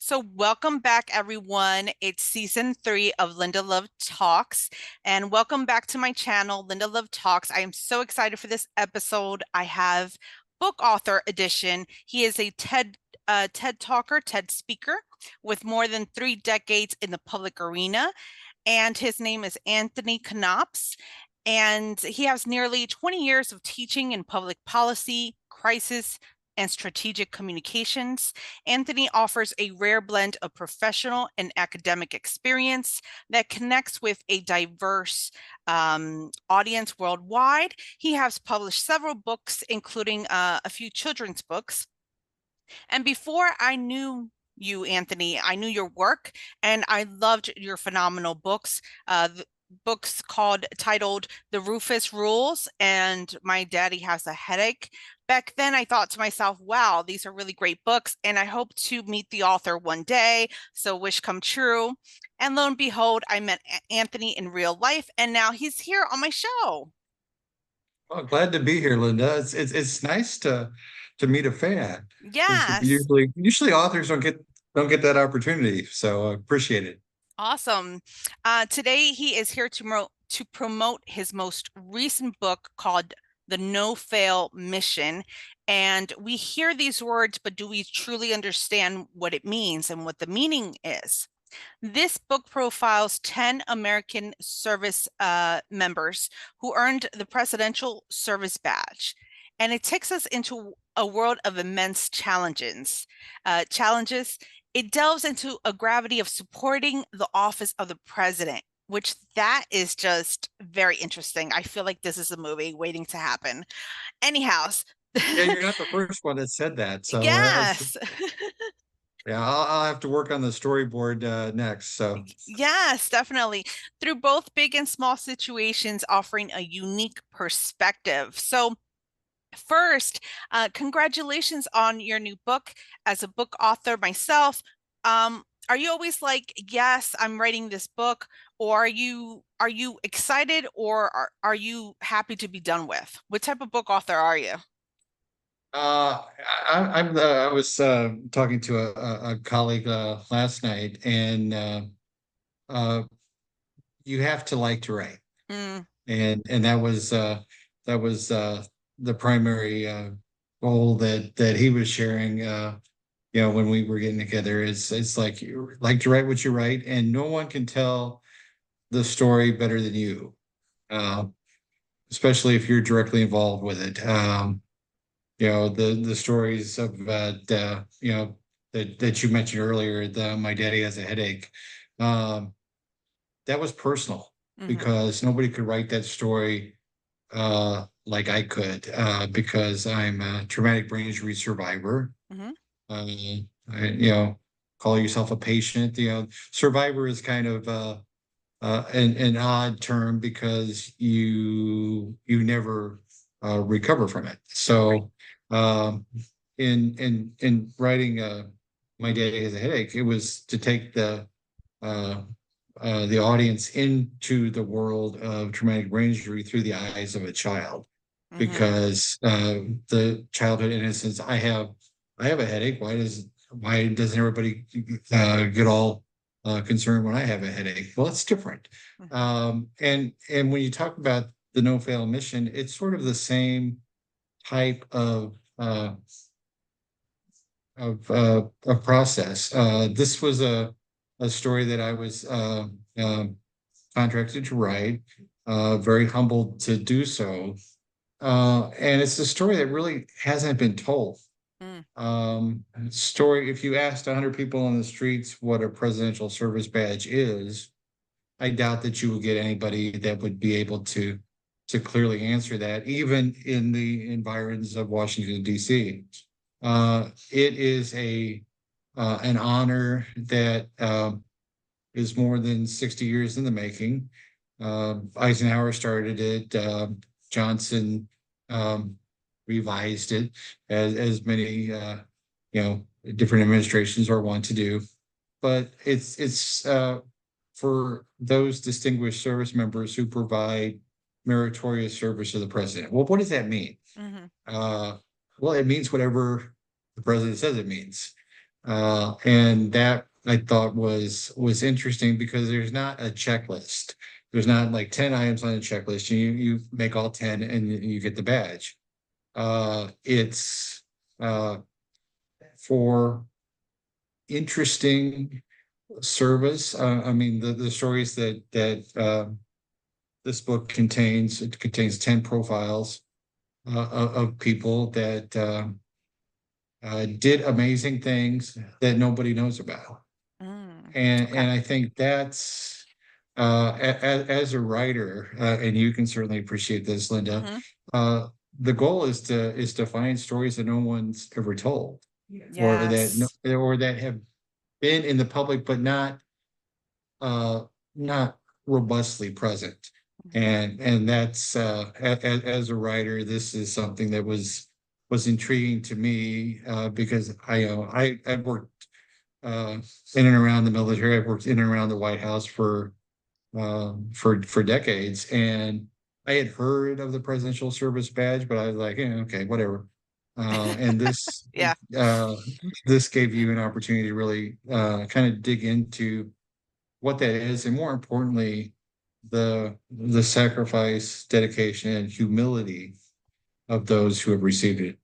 So, welcome back, everyone. It's season 3 of Linda Love Talks, and welcome back to my channel, Linda Love Talks. I am so excited for this episode. I have book author edition. He is a TED talker, TED speaker with more than 3 decades in the public arena, and his name is Anthony Knopps. And he has nearly 20 years of teaching in public policy, crisis, and strategic communications. Anthony offers a rare blend of professional and academic experience that connects with a diverse audience worldwide. He has published several books, including a few children's books. And before I knew you, Anthony, I knew your work, and I loved your phenomenal books. Books titled The Rufus Rules and My Daddy Has a Headache. Back then, I thought to myself, wow, these are really great books, and I hope to meet the author one day. So wish come true. And lo and behold, I met Anthony in real life, and now he's here on my show. Well, glad to be here, Linda. It's nice to meet a fan. It's Yes. usually authors don't get that opportunity, so I appreciate it. Awesome. Today he is here to promote his most recent book called The No Fail Mission. And we hear these words, but do we truly understand what it means and what the meaning is? This book profiles 10 American service members who earned the Presidential Service Badge. And it takes us into a world of immense challenges. It delves into a gravity of supporting the office of the president, which that is just very interesting. I feel like this is a movie waiting to happen. Anyhow, Yeah, you're not the first one that said that, so yes. yeah, I'll have to work on the storyboard next. So Yes, definitely. Through both big and small situations, offering a unique perspective. So, first, congratulations on your new book. As a book author myself, are you always like, yes, I'm writing this book, or are you excited, or are you happy to be done with? What type of book author are you? uh, I was talking to a colleague last night, and uh, you have to like to write, Mm, and that was the primary goal that he was sharing. When we were getting together, it's like you like to write what you write, and no one can tell the story better than you, uh, especially if you're directly involved with it. The stories about that you mentioned earlier, the my daddy has a headache. Um, that was personal hmm because nobody could write that story like I could because I'm a traumatic brain injury survivor. hmm Uh, call yourself a patient. Survivor is kind of an odd term because you never recover from it. Right. So, in writing "My Daddy Has a Headache," it was to take uh, the audience into the world of traumatic brain injury through the eyes of a child, hmm because the childhood innocence. I have a headache. Why doesn't everybody get all concerned when I have a headache? Well, it's different. hmm And when you talk about the no fail mission, it's sort of the same type of process. This was a story that I was contracted to write. Very humbled to do so, and it's a story that really hasn't been told. mm Story. If you asked 100 people on the streets what a presidential service badge is, I doubt that you will get anybody that would be able to clearly answer that, even in the environs of Washington, D.C. It is an honor that is more than 60 years in the making. Eisenhower started it. Johnson um, revised it, as many different administrations are wont to do. But it's for those distinguished service members who provide meritorious service to the president. Well, what does that mean? hmm Uh, well, it means whatever the president says it means. And that I thought was interesting because there's not a checklist. There's not like 10 items on a checklist. You make all 10 and you get the badge. It's for interesting service. I mean, the stories that this book contains, it contains 10 profiles of people that did amazing things that nobody knows about. And Okay. I think that's as a writer, and you can certainly appreciate this, Linda. Hmm. Uh, the goal is to find stories that no one's ever told, or that no, Yes. or that have been in the public but uh, not robustly present. Mhm. And that's as a writer, this is something that was intriguing to me because I've worked in and around the military. I've worked in and around the White House for decades, and I had heard of the Presidential Service Badge, but I was like, yeah, okay, whatever. And Yeah. uh, this gave you an opportunity to really kind of dig into what that is, and more importantly, the sacrifice, dedication, and humility of those who have received it.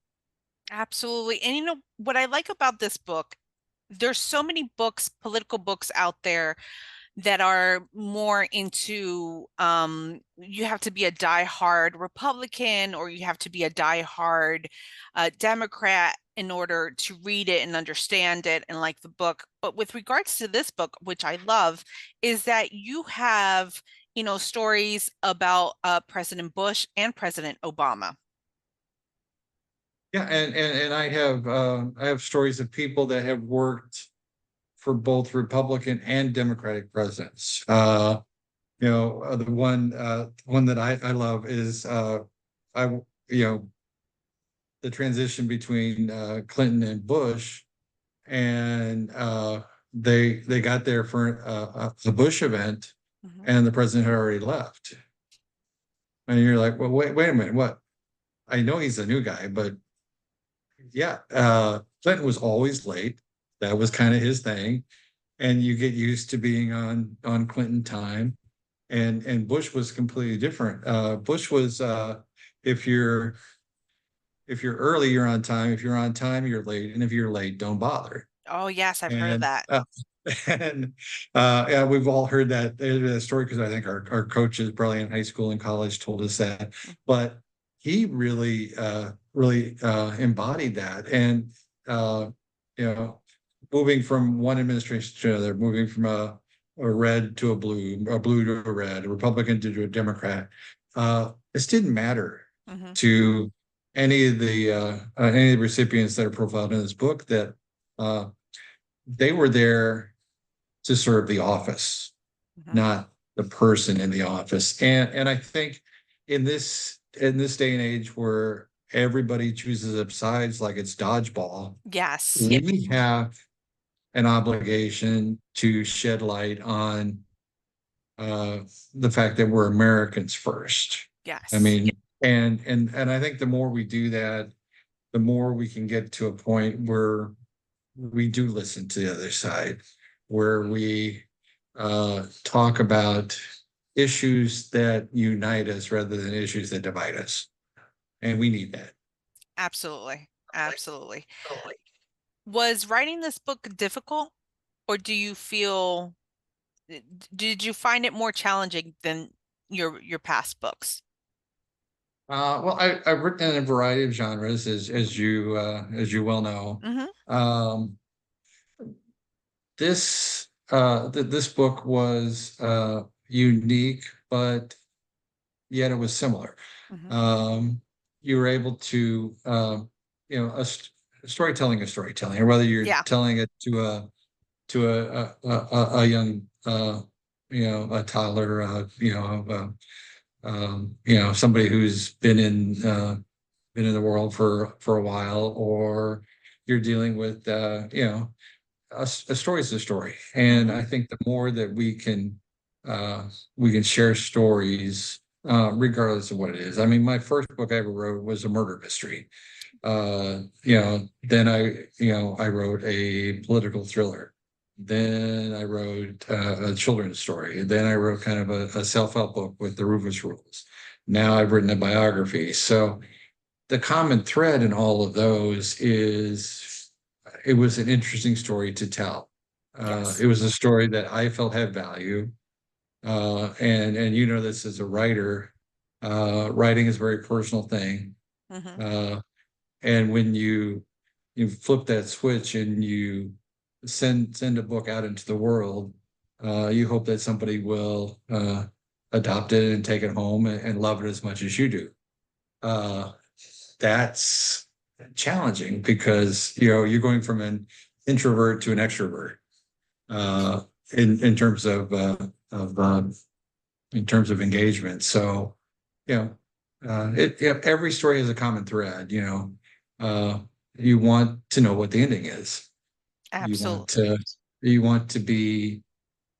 Absolutely. And you know what I like about this book, there's so many books, political books out there that are more into you have to be a diehard Republican or you have to be a diehard Democrat in order to read it and understand it and like the book. But with regards to this book, which I love, is that you have, stories about President Bush and President Obama. Yeah, and I have stories of people that have worked for both Republican and Democratic presidents. The one that I love is I you know the transition between Clinton and Bush, and they got there for a Bush event, Mhm. and the president had already left, and you're like, well, wait a minute, what? I know he's a new guy, but yeah, Clinton was always late. That was kind of his thing, and you get used to being on Clinton time. And Bush was completely different. Bush was if you're if you're early, you're on time. If you're on time, you're late. And if you're late, don't bother. Oh, yes, I've heard of And that. and yeah, we've all heard that story because I think our coaches probably in high school and college told us that. But he really embodied that. And uh, you know, moving from one administration to another, moving from a red to a blue to a red, a Republican to a Democrat. This didn't matter Hmm. to any of the recipients that are profiled in this book, that uh, they were there to serve the office, Hmm. not the person in the office. And I think in this day and age where everybody chooses up sides like it's dodgeball, Yes. we have an obligation to shed light on uh, the fact that we're Americans first. I Yes. mean, and I think the more we do that, the more we can get to a point where we do listen to the other side, where we talk about issues that unite us rather than issues that divide us. And we need that. Absolutely. Absolutely. Was writing this book difficult, or do you feel, did you find it more challenging than your past books? Well, I've written in a variety of genres, as you well know. Hmm. Um, this book was unique, but yet it was similar. Hmm. Um, you were able to, storytelling is storytelling, or whether you're Yeah. telling it to a young, a toddler, somebody who's been in the world for a while, or you're dealing with, a story is a story. And Hmm. I think the more that we can share stories, regardless of what it is. I mean, my first book I ever wrote was a murder mystery. Then I wrote a political thriller. Then I wrote a children's story. Then I wrote kind of a self-help book with the Rufus Rules. Now I've written a biography. So the common thread in all of those is it was an interesting story to tell. Yes. It was a story that I felt had value. And you know this as a writer, writing is a very personal thing. Hmm. Uh, and when you flip that switch and you send a book out into the world, you hope that somebody will adopt it and take it home and love it as much as you do. Uh, that's challenging because you're going from an introvert to an extrovert uh, in terms of engagement. So you know, every story has a common thread. Uh, you want to know what the ending is. You want Absolutely. to you want to be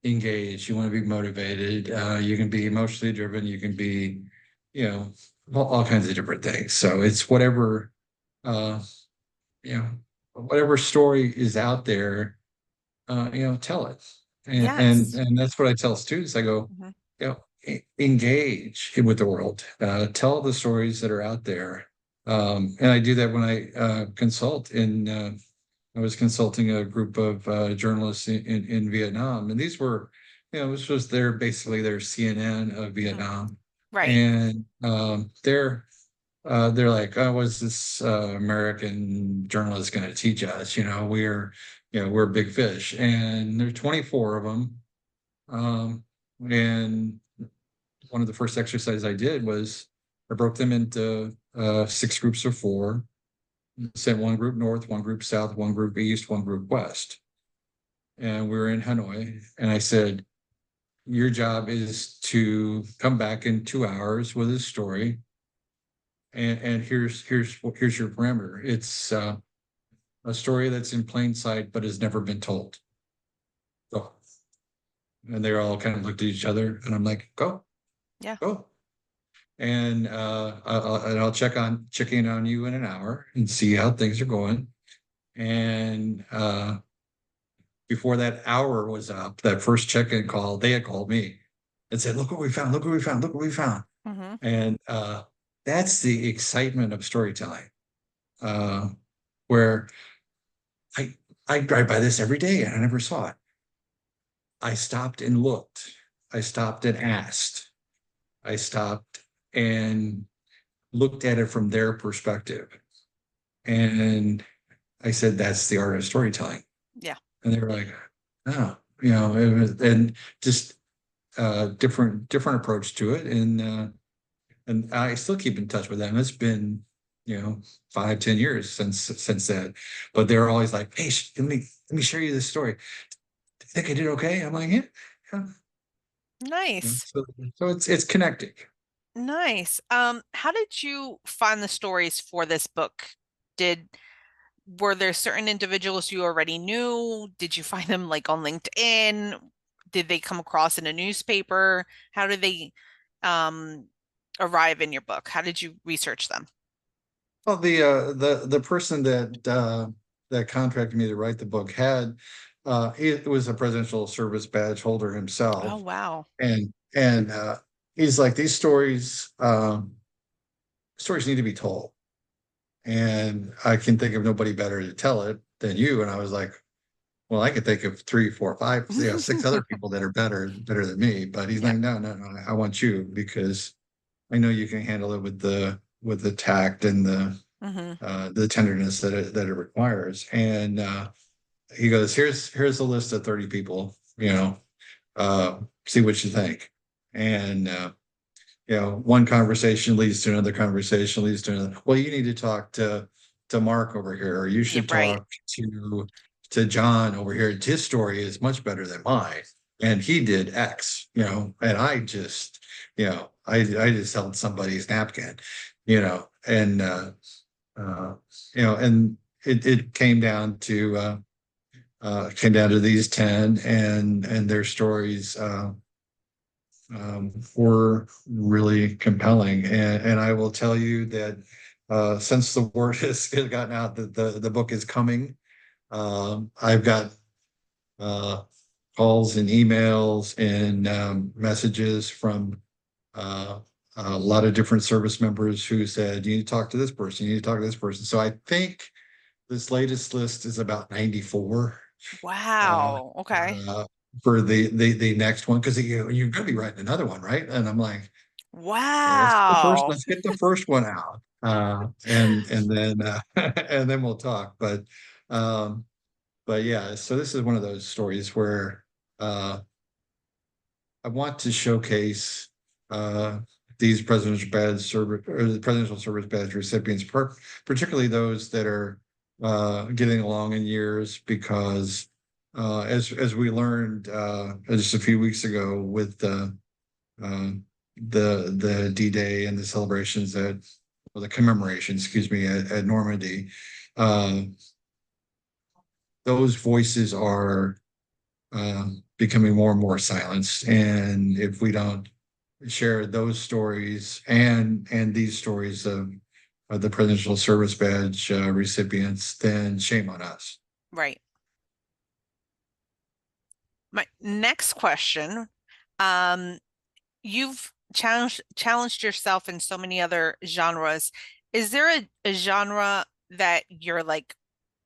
engaged. You want to be motivated. You can be emotionally driven. You can be, you know, all kinds of different things. So it's uh, you know, whatever story is out there, tell it. And Yes. and that's what I tell students. I go, Hmm. engage with the world. Tell the stories that are out there. And I do that when I consult I was consulting a group of journalists in Vietnam, and these were, this was basically their CNN of Hmm. Vietnam, Right. and they're like, oh, what's this American journalist going to teach us? We're big fish, and there's 24 of them. And one of the first exercises I did was I broke them into six groups of four, sent one group north, one group south, one group east, one group west. And we were in Hanoi. And I said, your job is to come back in 2 hours with a story. And here's your parameter. It's a story that's in plain sight but has never been told. Go. And they all kind of looked at each other, and I'm like, go, Yeah. go. And I'll check in on you in an hour and see how things are going. And before that hour was up, that first check-in call, they had called me and said, "Look what we found! Look what we found! Look what we found!" Hmm. And that's the excitement of storytelling, uh, where I I drive by this every day and I never saw it. I stopped and looked. I stopped and asked. I stopped and looked at it from their perspective. And I said, that's the art of storytelling. Yeah. And they were like, oh, it was, and just different approach to it. And I still keep in touch with them. It's been, 5, 10 years since that. But they're always like, hey, let me share you this story. Think I did okay? I'm like, yeah. Yeah. Nice. So it's connecting. Nice. How did you find the stories for this book? Did Were there certain individuals you already knew? Did you find them like on LinkedIn? Did they come across in a newspaper? How did they um arrive in your book? How did you research them? Well, the person that contracted me to write the book he was a presidential service badge holder Oh, himself, wow. and he's like, these stories need to be told, and I can think of nobody better to tell it than you. And I was like, well, I could think of three, four, five, six other people that are better than me. But he's Yeah. like, no, no, no, I want you because I know you can handle it with the tact and Hmm. the tenderness that it requires. And he goes, here's a list of 30 people, see what you think. And one conversation leads to another conversation leads to another. Well, you need to talk to Mark over here, or you Yeah, should right. talk to John over here. His story is much better than mine. And he did X, and I just, I just held somebody's napkin, and uh, and it came down to these 10, and their stories were really compelling. And I will tell you that since the word has gotten out that the book is coming, I've got calls and emails and messages from a lot of different service members who said, you need to talk to this person, you need to talk to this person. So I think this latest list is about 94 uh, Wow. Okay. for the next one, because you're going to be writing another one, right? And I'm like, well, Wow. let's get the first one out, and then and then we'll talk. Um, but yeah, so this is one of those stories where I want to showcase these presidential badge service or the presidential service badge recipients, particularly those that are getting along in years, because as we learned just a few weeks ago with the D-Day and the celebrations or the commemoration, excuse me, at Normandy, uh, those voices are becoming more and more silenced. And if we don't share those stories and these stories of the Presidential Service Badge recipients, then shame on us. Right. My next question, um, you've challenged yourself in so many other genres. Is there a genre that you're like,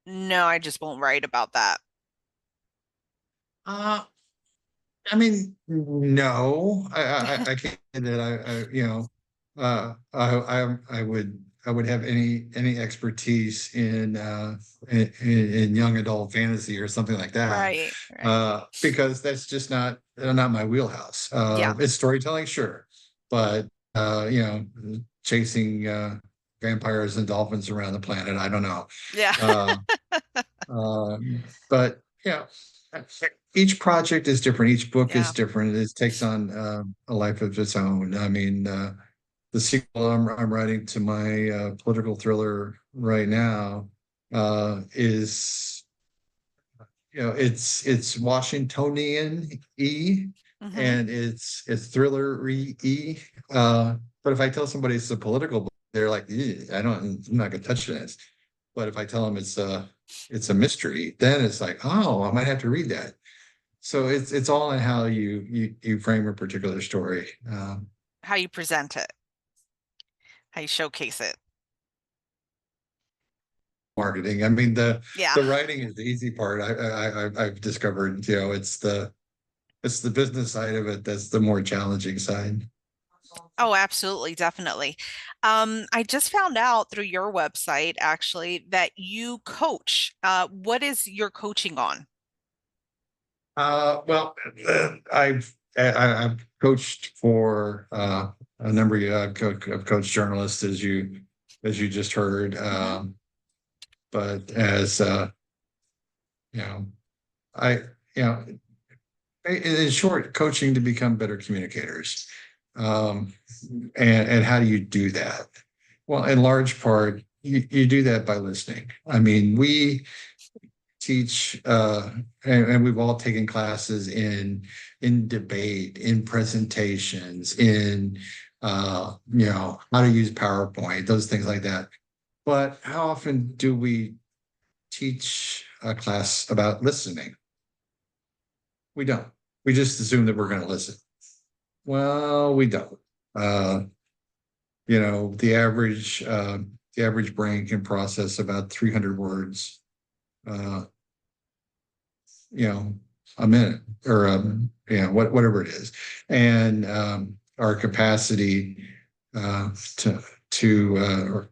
no, I just won't write about that? Uh, I mean, no, I can't say that you know, I would have any expertise in young adult fantasy or something like that, Right, right. because that's just not my wheelhouse. Yeah. It's storytelling, sure, but you know, chasing vampires and dolphins around the planet, I don't know. Yeah. Uh, but yeah, each project is different. Each book is Yeah. different. It takes on a life of its own. I mean, the sequel I'm writing to my political thriller right now is, it's Washingtonian Hmm. and it's thriller but if I tell somebody it's a political book, they're like, I'm not gonna touch this. But if I tell them it's a mystery, then it's like, oh, I might have to read that. So it's all in how you frame a particular story. How you present it, how you showcase it. Marketing. I mean, Yeah. the writing is the easy part. I've discovered, it's the business side of it that's the more challenging side. Oh, absolutely, definitely. I just found out through your website actually that you coach. What is your coaching on? Well, I've coached for a number of years. I've coached journalists, as you just heard. Hmm. But as you know, I you know, in short, coaching to become better communicators. Um, and how do you do that? Well, in large part, you do that by listening. I mean, we teach and we've all taken classes in debate, in presentations, in how to use PowerPoint, those things like that. But how often do we teach a class about listening? We don't. We just assume that we're going to listen. Well, we don't. uh the average brain can process about 300 words uh you know, a minute, or whatever it is. And our capacity to or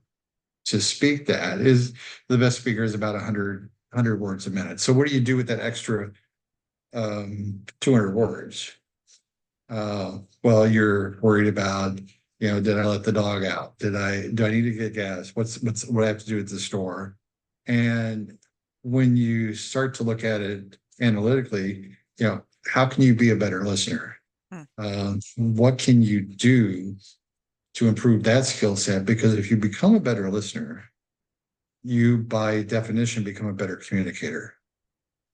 to speak that is, the best speaker is about 100 words a minute. So what do you do with that extra 200 words? Well, you're worried about, did I let the dog out? Do I need to get gas? What I have to do at the store? And when you start to look at it analytically, how can you be a better listener? Hmm. What can you do to improve that skill set? Because if you become a better listener, you by definition become a better communicator.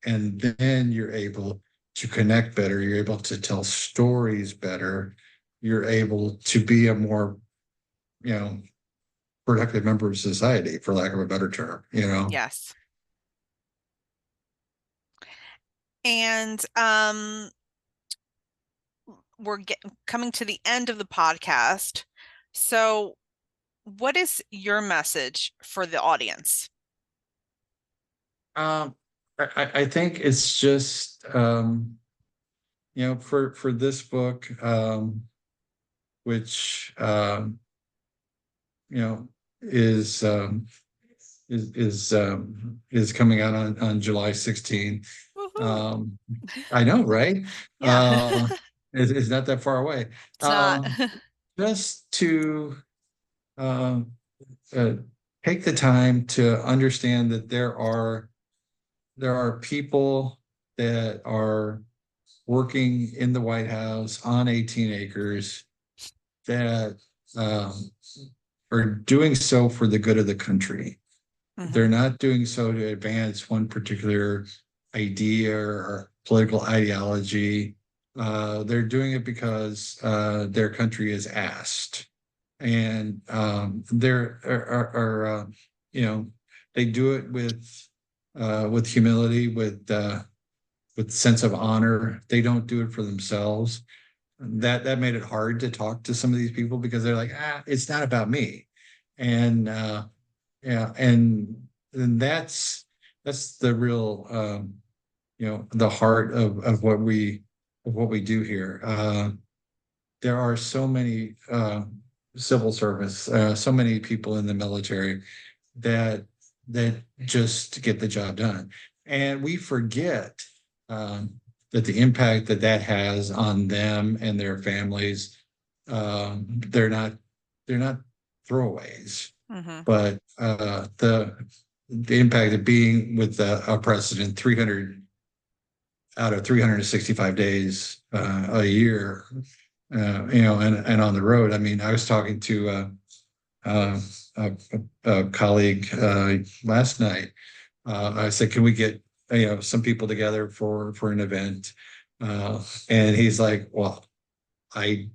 And then you're able to connect better. You're able to tell stories better. You're able to be a more, you know, productive member of society, for lack of a better term, you know? Yes. And coming to the end of the podcast. So, what is your message for the audience? Um, I think it's just for this book, which you know is is coming out on July 16th. Woohoo. Um, I know, right? Yeah, It's not that far away. it's not. Just to uh, uh, take the time to understand that there are people that are working in the White House on 18 acres that um, are doing so for the good of the country. They're Hmm. not doing so to advance one particular idea or political ideology. They're doing it because their country is asked, and they're are they do it with humility, with sense of honor. They don't do it for themselves. That made it hard to talk to some of these people because they're like, it's not about me, and yeah, and that's the real the heart of what we do here. There are so many civil service, so many people in the military that that just get the job done, and we forget that the impact that that has on them and their families. They're not throwaways, Hmm. but the impact of being with a president 300 out of 365 days a year, and on the road. I mean, I was talking to uh, a colleague last night. I said, "Can we get some people together for an event?" And he's like, "Well, I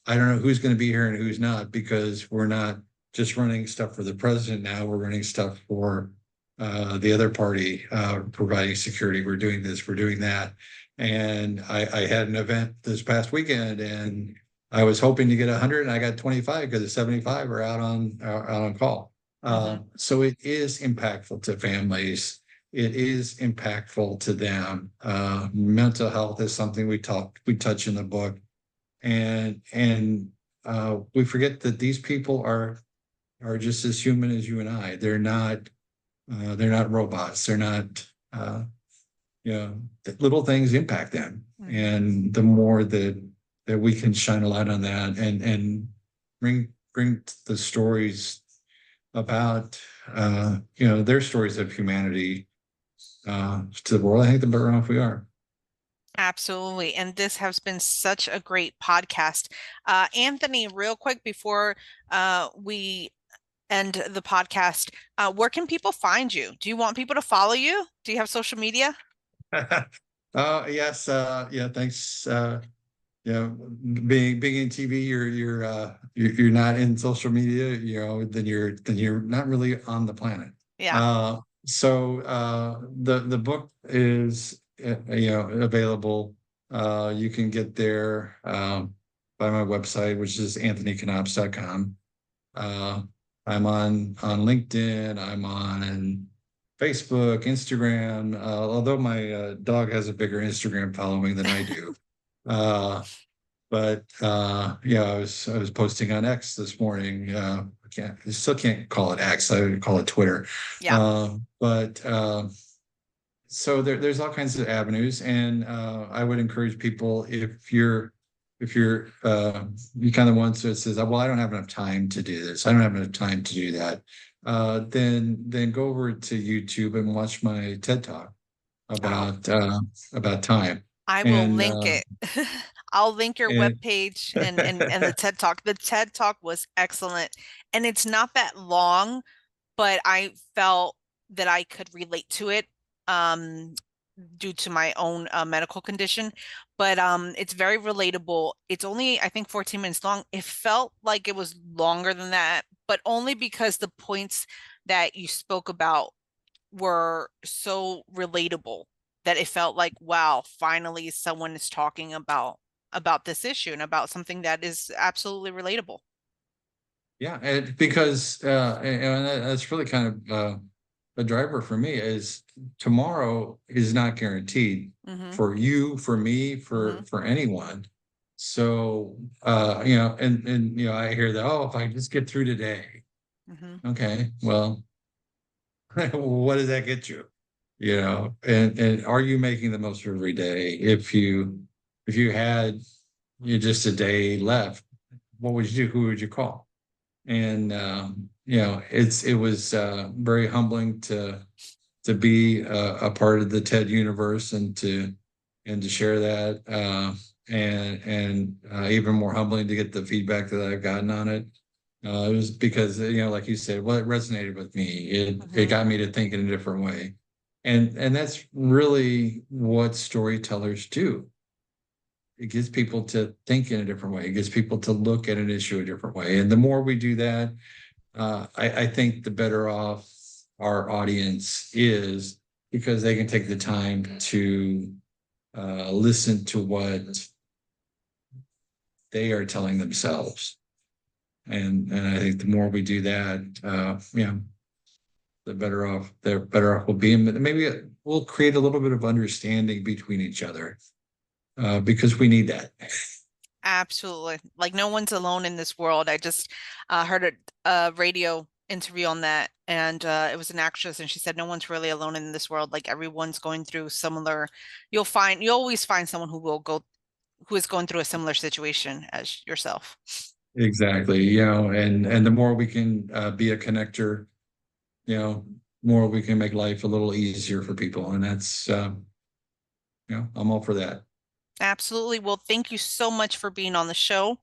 I don't know who's going to be here and who's not because we're not just running stuff for the president now. We're running stuff for the other party, providing security. We're doing this, we're doing that." And I had an event this past weekend, and I was hoping to get 100, and I got 25 because the 75 are out on call. Hmm. So it is impactful to families. It is impactful to them. Mental health is something we touch in the book, and we forget that these people are just as human as you and I. They're not robots. They're not you know little things impact them, Hmm. and the more that we can shine a light on that and bring the stories about their stories of humanity to the world, I think the better off we are. Absolutely. And this has been such a great podcast. Anthony, real quick before we end the podcast, where can people find you? Do you want people to follow you? Do you have social media? Yes, yeah, thanks. Being in TV, you're not in social media, then you're not really on the planet. Yeah. The book is available. You can get there by my website, which is anthonyknopps.com. Uh, I'm on LinkedIn. I'm on Facebook, Instagram. Although my dog has a bigger Instagram following than I do. Uh, but yeah, I was posting on X this morning. I still can't call it X. I would call it Twitter. Yeah. But So there's all kinds of avenues, and I would encourage people, if you're you kind of one that says, well, I don't have enough time to do this, I don't have enough time to do that, then go over to YouTube and watch my TED talk Oh, about time. I will And link it. I'll link your and webpage and the TED Talk. The TED Talk was excellent. And it's not that long, but I felt that I could relate to it um, due to my own medical condition. But it's very relatable. It's only, I think, 14 minutes long. It felt like it was longer than that, but only because the points that you spoke about were so relatable that it felt like, wow, finally someone is talking about this issue and about something that is absolutely relatable. Yeah, and because and that's really kind of a driver for me is tomorrow is not guaranteed Mm-hmm. for you, for me, Mm-hmm. for anyone. So and I hear that, oh, if I just get through today. Mm-hmm. Okay, well, what does that get you? And are you making the most of every day? If you had just a day left, what would you do? Who would you call? And it was very humbling to be a part of the TED universe and to share that, and even more humbling to get the feedback that I've gotten on it. It was because like you said, well, it resonated with me. It Mm-hmm. got me to think in a different way, and that's really what storytellers do. It gets people to think in a different way. It gets people to look at an issue a different way. And the more we do that, I think the better off our audience is because they can take the time to listen to what they are telling themselves. And I think the more we do that, the better off we'll be. And maybe it will create a little bit of understanding between each other because we need that. Absolutely. Like no one's alone in this world. I just heard a radio interview on that, and it was an actress, and she said no one's really alone in this world. Like everyone's going through similar. You always find someone who is going through a similar situation as yourself. Exactly. And the more we can be a connector, you know, more we can make life a little easier for people. And that's, I'm all for that. Absolutely. Well, thank you so much for being on the show.